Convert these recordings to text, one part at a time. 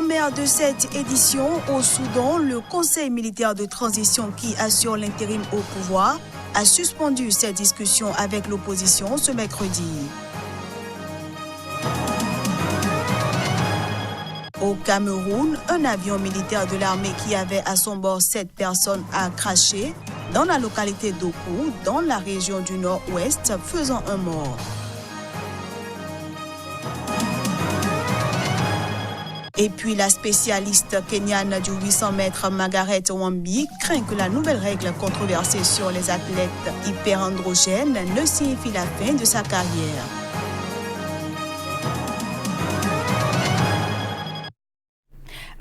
sommaire de cette édition, au Soudan, le Conseil militaire de transition qui assure l'intérim au pouvoir a suspendu ses discussions avec l'opposition ce mercredi. Au Cameroun, un avion militaire de l'armée qui avait à son bord 7 personnes a craché dans la localité d'Oku, dans la région du nord-ouest, faisant un mort. Et puis la spécialiste kenyane du 800 mètres Margaret Wambi craint que la nouvelle règle controversée sur les athlètes hyperandrogènes ne signifie la fin de sa carrière.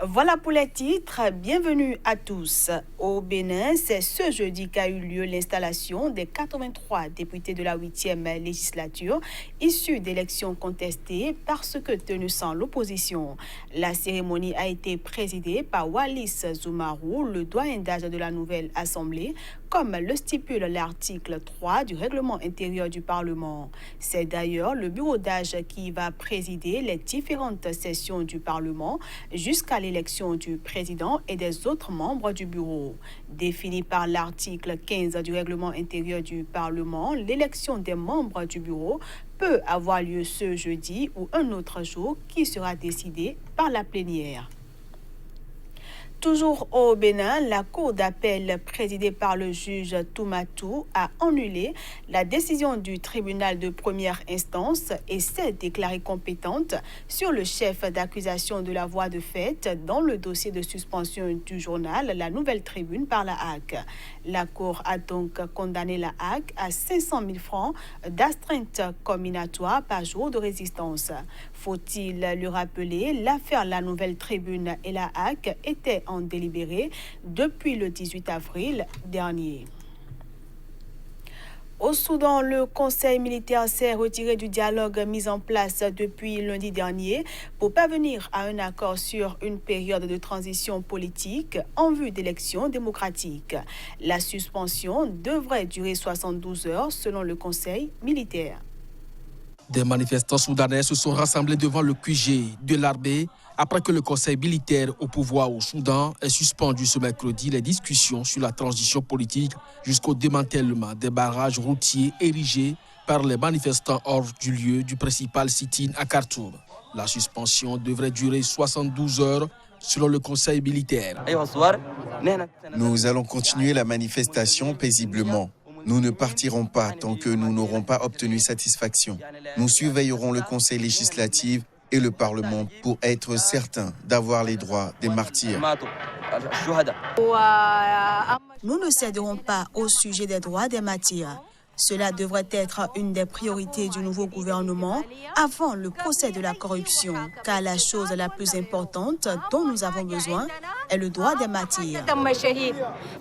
Voilà pour les titres, bienvenue à tous. Au Bénin, c'est ce jeudi qu'a eu lieu l'installation des 83 députés de la 8e législature issus d'élections contestées parce que tenues sans l'opposition. La cérémonie a été présidée par Wallis Zoumarou, le doyen d'âge de la nouvelle Assemblée, comme le stipule l'article 3 du règlement intérieur du Parlement. C'est d'ailleurs le bureau d'âge qui va présider les différentes sessions du Parlement jusqu'à l'élection du président et des autres membres du bureau. Défini par l'article 15 du règlement intérieur du Parlement, l'élection des membres du bureau peut avoir lieu ce jeudi ou un autre jour qui sera décidé par la plénière. Toujours au Bénin, la cour d'appel présidée par le juge Toumatou a annulé la décision du tribunal de première instance et s'est déclarée compétente sur le chef d'accusation de la voie de fait dans le dossier de suspension du journal La Nouvelle Tribune par la HAC. La cour a donc condamné la HAC à 500 000 francs d'astreinte combinatoire par jour de résistance. Faut-il le rappeler, l'affaire La Nouvelle Tribune et la HAC étaient en délibéré depuis le 18 avril dernier. Au Soudan, le Conseil militaire s'est retiré du dialogue mis en place depuis lundi dernier pour parvenir à un accord sur une période de transition politique en vue d'élections démocratiques. La suspension devrait durer 72 heures selon le Conseil militaire. Des manifestants soudanais se sont rassemblés devant le QG de l'armée après que le Conseil militaire au pouvoir au Soudan ait suspendu ce mercredi les discussions sur la transition politique jusqu'au démantèlement des barrages routiers érigés par les manifestants hors du lieu du principal sit-in à Khartoum. La suspension devrait durer 72 heures selon le Conseil militaire. Nous allons continuer la manifestation paisiblement. Nous ne partirons pas tant que nous n'aurons pas obtenu satisfaction. Nous surveillerons le Conseil législatif et le Parlement pour être certains d'avoir les droits des martyrs. Nous ne céderons pas au sujet des droits des martyrs. Cela devrait être une des priorités du nouveau gouvernement avant le procès de la corruption, car la chose la plus importante dont nous avons besoin est le droit des martyrs.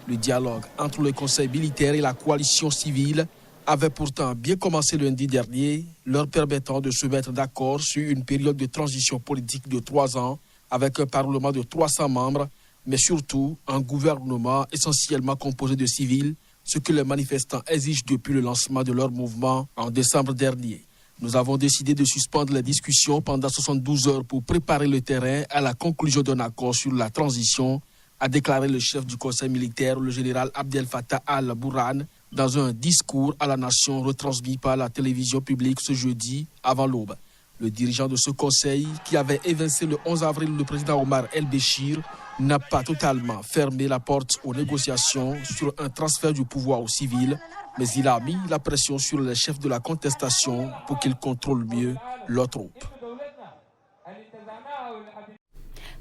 Le dialogue entre le Conseil militaire et la coalition civile avait pourtant bien commencé lundi dernier, leur permettant de se mettre d'accord sur une période de transition politique de 3 ans avec un parlement de 300 membres, mais surtout un gouvernement essentiellement composé de civils, ce que les manifestants exigent depuis le lancement de leur mouvement en décembre dernier. Nous avons décidé de suspendre les discussions pendant 72 heures pour préparer le terrain à la conclusion d'un accord sur la transition, a déclaré le chef du conseil militaire, le général Abdel Fattah al-Burhan, dans un discours à la nation retransmis par la télévision publique ce jeudi avant l'aube. Le dirigeant de ce conseil, qui avait évincé le 11 avril le président Omar El-Béchir, n'a pas totalement fermé la porte aux négociations sur un transfert du pouvoir aux civils, mais il a mis la pression sur les chefs de la contestation pour qu'ils contrôlent mieux leurs troupes.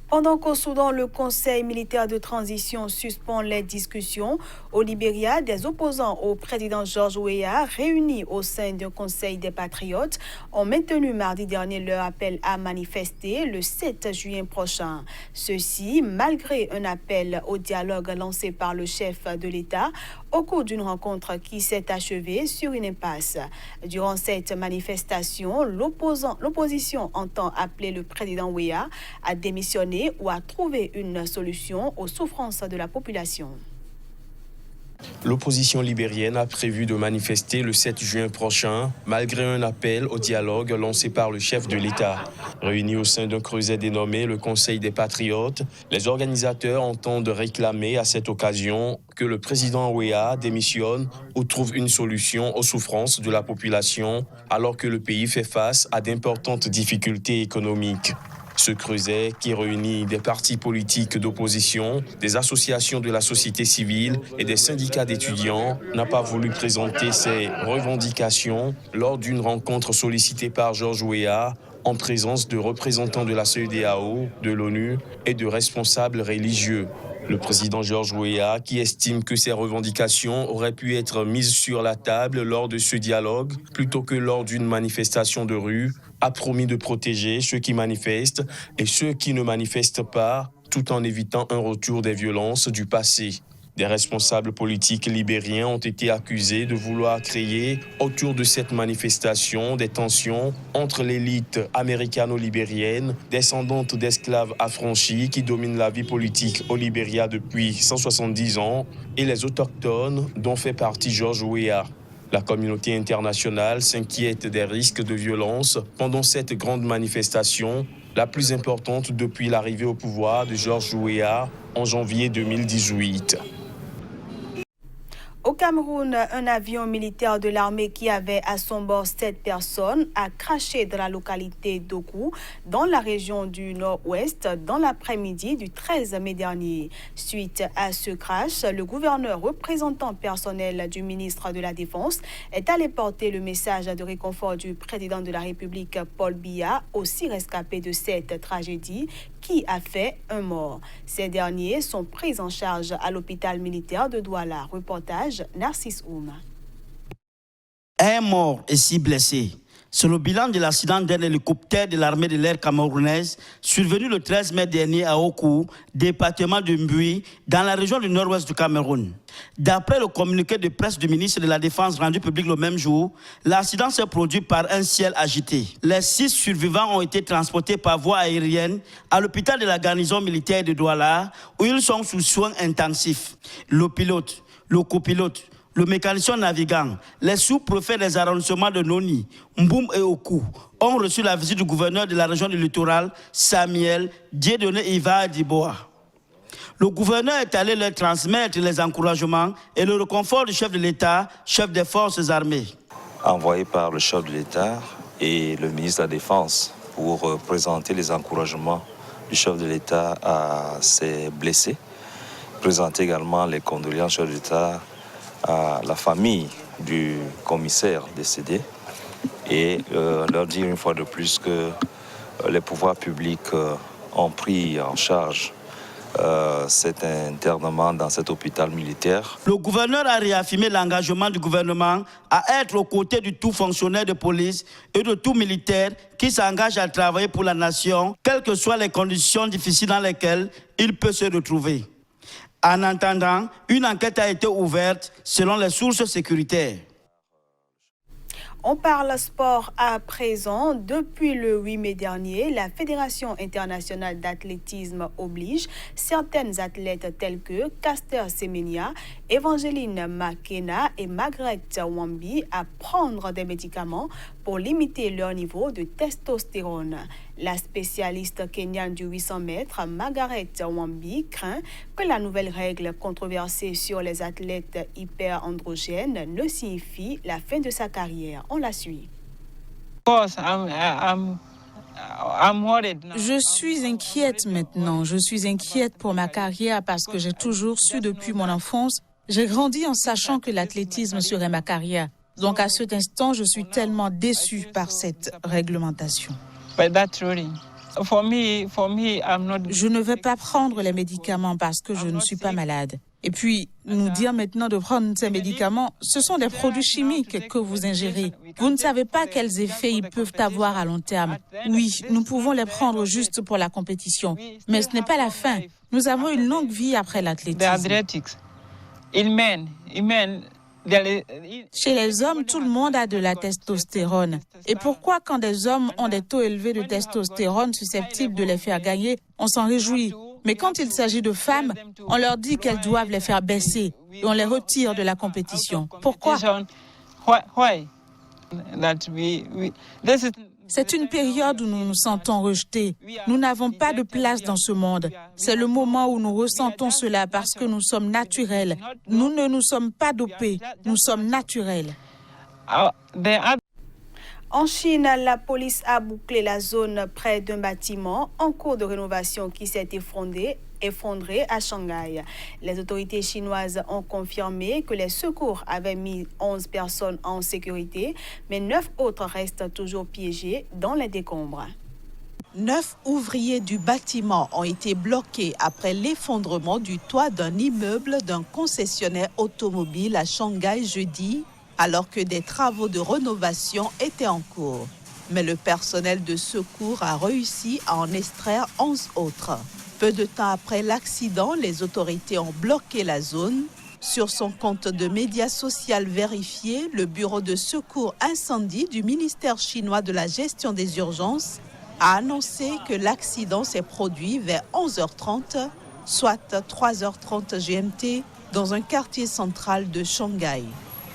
Pendant qu'au Soudan, le Conseil militaire de transition suspend les discussions, au Libéria, des opposants au président George Weah, réunis au sein d'un conseil des patriotes, ont maintenu mardi dernier leur appel à manifester le 7 juin prochain. Ceci, malgré un appel au dialogue lancé par le chef de l'État au cours d'une rencontre qui s'est achevée sur une impasse. Durant cette manifestation, l'opposition entend appeler le président Weah à démissionner ou à trouver une solution aux souffrances de la population. L'opposition libérienne a prévu de manifester le 7 juin prochain, malgré un appel au dialogue lancé par le chef de l'État. Réunis au sein d'un creuset dénommé le Conseil des Patriotes, les organisateurs entendent réclamer à cette occasion que le président Weah démissionne ou trouve une solution aux souffrances de la population, alors que le pays fait face à d'importantes difficultés économiques. Ce creuset, qui réunit des partis politiques d'opposition, des associations de la société civile et des syndicats d'étudiants, n'a pas voulu présenter ses revendications lors d'une rencontre sollicitée par George Weah en présence de représentants de la CEDEAO, de l'ONU et de responsables religieux. Le président George Weah, qui estime que ces revendications auraient pu être mises sur la table lors de ce dialogue plutôt que lors d'une manifestation de rue, a promis de protéger ceux qui manifestent et ceux qui ne manifestent pas, tout en évitant un retour des violences du passé. Des responsables politiques libériens ont été accusés de vouloir créer autour de cette manifestation des tensions entre l'élite américano-libérienne, descendante d'esclaves affranchis qui dominent la vie politique au Libéria depuis 170 ans, et les autochtones dont fait partie George Weah. La communauté internationale s'inquiète des risques de violence pendant cette grande manifestation, la plus importante depuis l'arrivée au pouvoir de George Weah en janvier 2018. Au Cameroun, un avion militaire de l'armée qui avait à son bord 7 personnes a craché dans la localité d'Oku, dans la région du Nord-Ouest, dans l'après-midi du 13 mai dernier. Suite à ce crash, le gouverneur représentant personnel du ministre de la Défense est allé porter le message de réconfort du président de la République, Paul Biya, aussi rescapé de cette tragédie qui a fait un mort. Ces derniers sont pris en charge à l'hôpital militaire de Douala. Reportage Narcisse Ouma. Un mort et 6 blessés. C'est le bilan de l'accident d'un hélicoptère de l'armée de l'air camerounaise survenu le 13 mai dernier à Oku, département de Mbui, dans la région du nord-ouest du Cameroun. D'après le communiqué de presse du ministre de la Défense rendu public le même jour, l'accident s'est produit par un ciel agité. Les 6 survivants ont été transportés par voie aérienne à l'hôpital de la garnison militaire de Douala, où ils sont sous soins intensifs. Le pilote, le copilote, le mécanicien navigant, les sous-préfets des arrondissements de Noni, Mboum et Oku ont reçu la visite du gouverneur de la région du littoral, Samuel Dieudonné Iva Diboa. Le gouverneur est allé leur transmettre les encouragements et le réconfort du chef de l'État, chef des forces armées. Envoyé par le chef de l'État et le ministre de la Défense pour présenter les encouragements du chef de l'État à ses blessés. Présenter également les condoléances du chef de l'État à la famille du commissaire décédé et leur dire une fois de plus que les pouvoirs publics ont pris en charge cet internement dans cet hôpital militaire. Le gouverneur a réaffirmé l'engagement du gouvernement à être aux côtés de tout fonctionnaire de police et de tout militaire qui s'engage à travailler pour la nation, quelles que soient les conditions difficiles dans lesquelles il peut se retrouver. En attendant, une enquête a été ouverte selon les sources sécuritaires. On parle sport à présent. Depuis le 8 mai dernier, la Fédération internationale d'athlétisme oblige certaines athlètes telles que Caster Semenya, Evangeline Makena et Margaret Wambi à prendre des médicaments pour limiter leur niveau de testostérone. La spécialiste kenyane du 800 mètres, Margaret Wambi, craint que la nouvelle règle controversée sur les athlètes hyperandrogènes ne signifie la fin de sa carrière. On la suit. Je suis inquiète maintenant. Je suis inquiète pour ma carrière parce que j'ai toujours su depuis mon enfance. J'ai grandi en sachant que l'athlétisme serait ma carrière. Donc à cet instant, je suis tellement déçue par cette réglementation. Je ne vais pas prendre les médicaments parce que je ne suis pas malade. Et puis, nous dire maintenant de prendre ces médicaments, ce sont des produits chimiques que vous ingérez. Vous ne savez pas quels effets ils peuvent avoir à long terme. Oui, nous pouvons les prendre juste pour la compétition, mais ce n'est pas la fin. Nous avons une longue vie après l'athlétisme. Chez les hommes, tout le monde a de la testostérone. Et pourquoi quand des hommes ont des taux élevés de testostérone susceptibles de les faire gagner, on s'en réjouit. Mais quand il s'agit de femmes, on leur dit qu'elles doivent les faire baisser. et on les retire de la compétition. Pourquoi? C'est une période où nous nous sentons rejetés. Nous n'avons pas de place dans ce monde. C'est le moment où nous ressentons cela parce que nous sommes naturels. Nous ne nous sommes pas dopés, nous sommes naturels. En Chine, la police a bouclé la zone près d'un bâtiment en cours de rénovation qui s'est effondré à Shanghai. Les autorités chinoises ont confirmé que les secours avaient mis 11 personnes en sécurité, mais 9 autres restent toujours piégés dans les décombres. 9 ouvriers du bâtiment ont été bloqués après l'effondrement du toit d'un immeuble d'un concessionnaire automobile à Shanghai jeudi, alors que des travaux de rénovation étaient en cours. Mais le personnel de secours a réussi à en extraire 11 autres. Peu de temps après l'accident, les autorités ont bloqué la zone. Sur son compte de médias social vérifié, le bureau de secours incendie du ministère chinois de la gestion des urgences a annoncé que l'accident s'est produit vers 11h30, soit 3h30 GMT, dans un quartier central de Shanghai.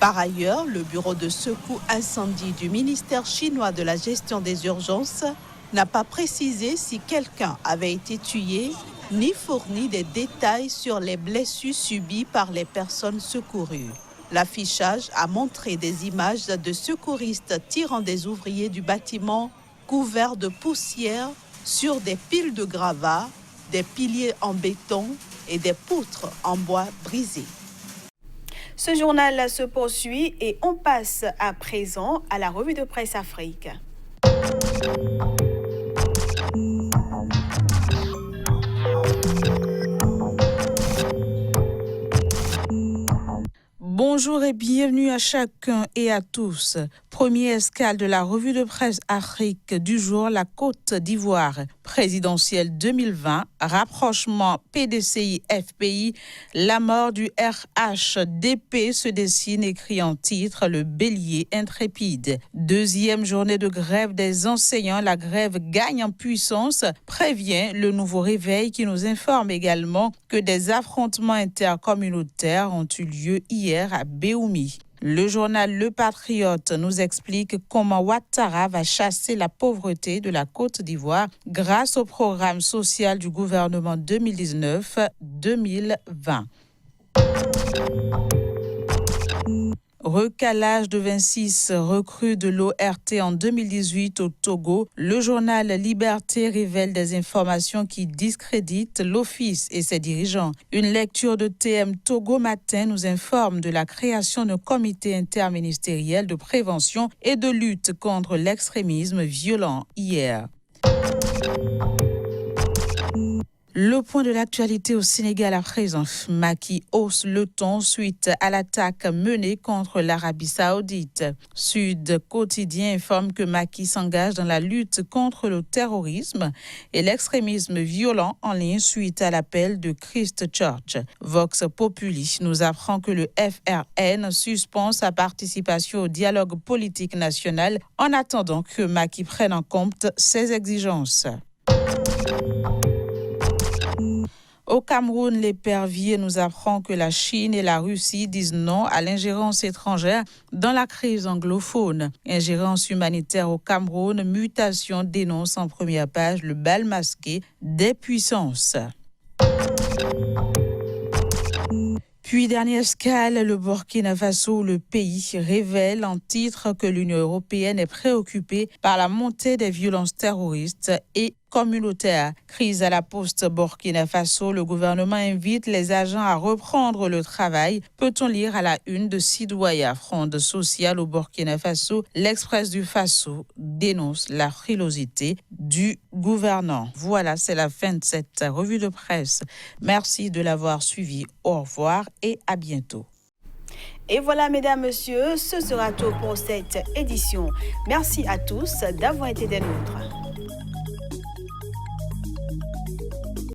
Par ailleurs, le bureau de secours incendie du ministère chinois de la gestion des urgences n'a pas précisé si quelqu'un avait été tué, ni fourni des détails sur les blessures subies par les personnes secourues. L'affichage a montré des images de secouristes tirant des ouvriers du bâtiment couverts de poussière sur des piles de gravats, des piliers en béton et des poutres en bois brisées. Ce journal se poursuit et on passe à présent à la revue de presse Afrique. Bonjour et bienvenue à chacun et à tous. Première escale de la revue de presse Afrique du jour, la Côte d'Ivoire. Présidentielle 2020, rapprochement PDCI-FPI, la mort du RHDP se dessine, écrit en titre le bélier intrépide. Deuxième journée de grève des enseignants, la grève gagne en puissance, prévient le nouveau réveil qui nous informe également que des affrontements intercommunautaires ont eu lieu hier à Béoumi. Le journal Le Patriote nous explique comment Ouattara va chasser la pauvreté de la Côte d'Ivoire grâce au programme social du gouvernement 2019-2020. Recalage de 26 recrues de l'ORT en 2018 au Togo. Le journal Liberté révèle des informations qui discréditent l'office et ses dirigeants. Une lecture de TM Togo Matin nous informe de la création d'un comité interministériel de prévention et de lutte contre l'extrémisme violent hier. Le point de l'actualité au Sénégal à présent. Macky hausse le ton suite à l'attaque menée contre l'Arabie Saoudite. Sud Quotidien informe que Macky s'engage dans la lutte contre le terrorisme et l'extrémisme violent en ligne suite à l'appel de Christchurch. Vox Populi nous apprend que le FRN suspend sa participation au dialogue politique national en attendant que Macky prenne en compte ses exigences. Au Cameroun, l'Épervier nous apprend que la Chine et la Russie disent non à l'ingérence étrangère dans la crise anglophone. Ingérence humanitaire au Cameroun, mutation dénonce en première page le bal masqué des puissances. Puis, dernière escale, le Burkina Faso, le pays révèle en titre que l'Union européenne est préoccupée par la montée des violences terroristes et communautaires. Crise à la poste Burkina Faso, le gouvernement invite les agents à reprendre le travail. Peut-on lire à la une de Sidouaya, fronde sociale au Burkina Faso, l'Express du Faso dénonce la frilosité du gouvernant. Voilà, c'est la fin de cette revue de presse. Merci de l'avoir suivi. Au revoir et à bientôt. Et voilà, mesdames, messieurs, ce sera tout pour cette édition. Merci à tous d'avoir été des nôtres.